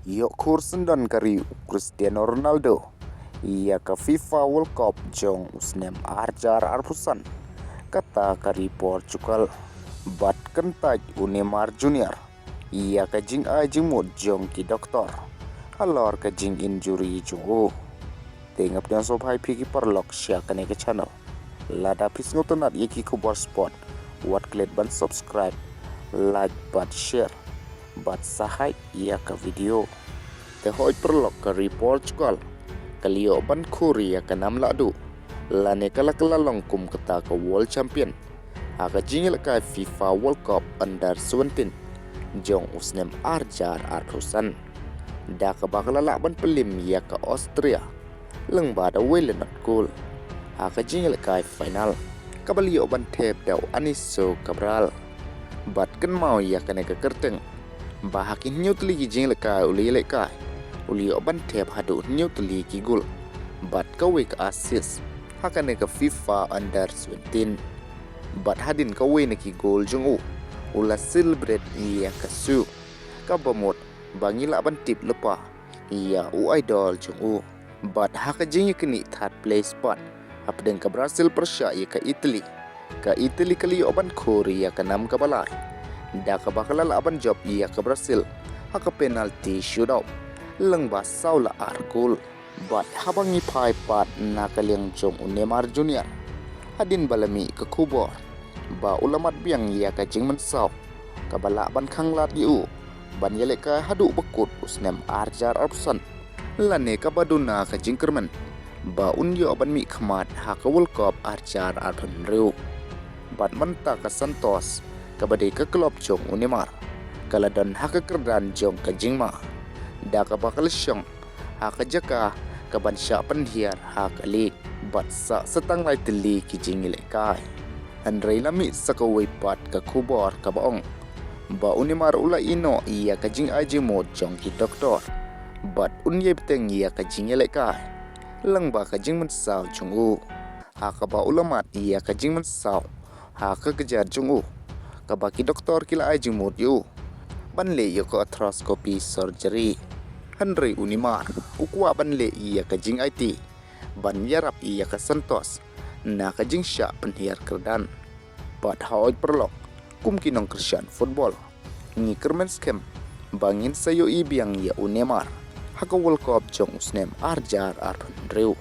Yok khur sendan kari Cristiano Ronaldo. Ia ke FIFA World Cup jong usnem arjar arpusan. Kata kari Portugal. Bat kyntait Neymar Jr. Ia ke jing mut jong ki doktor. Alor ke jing injury jungu. Tengap dan sobhai piki perlok syakane ke channel. Lada pis ngotonat iki Khubor spot. Wat klik ban subscribe, like bat share. Bat sahai ia ke video. Tehoi perlok kari Portugal. Kalio ban khur ia ke nam ladu. Lane kala longkum kata ke World Champion. Haka jingil ke FIFA World Cup under 17. Jong usnem arjar artusan. Da ke bakala ban pelim ia ke Austria. Leng bada welenot cool. Haka jingil ke final. Kabalio ban tep dau aniso kabral. Bat ken mau ia kene ke kerteng. Bahakin nyutli jingil ke uli lekai. Ulio ban tep hadu nyutli ki gul. Bat kawe ke assist. Hakane ke FIFA under 17. Bat hadin kawe ne ki gol jungu. Ula celebrate ia ke su. Kabamot bangila ban tip lepa. Ia u idol jungu. Bat haka jingil kini third place spot. Apden ke Brazil Persia ia ke Italy. Ke Italy kali oban khur ia ke nam ke balai. Da ke bakalal aban job ia ke Brazil. Haka penalty shootout. Leng ba saula arkul. Bat habangi pai pat na kaliang jong Neymar Jr. Hadin balami ke Khubor. Ba ulamat biang ia ke jing mensau. Ke balak ban khanglat iu. Ban yelek ke hadu bekut usnem arjar arpusan. Lane ke baduna ke jing kermen. Ba unyo ban mi khmat haka World Cup arjar arpan riu. Bat menta ke Santos. Ke badai ke klub jong Neymar. Kaladan haka kerdan jong ke jingma. Da ka bakal syong haka jaka ka ban sya penhiar haka lik bat sa setang lai teli ki jingile kai andrei lami sakawai pat ka Khubor ka baong ba Neymar ula ino ia ka jing mod jong ki doktor bat unye beteng ia ka jingile kai lang ba ka jing mensau jungu haka ba ulamat ia ka jing mensau haka kejar jungu ka baki doktor kila mod yu banle yo ko arthroscopy surgery Henry Neymar ukwa banle ia ke jing IT ban yarap ia ke Santos na ke jing sya penhiar kerdan bat hoi perlok kum kinong Christian football ni kermen scam bangin sayo ibiang ia Neymar haka World Cup jong usnem arjar arpan riu.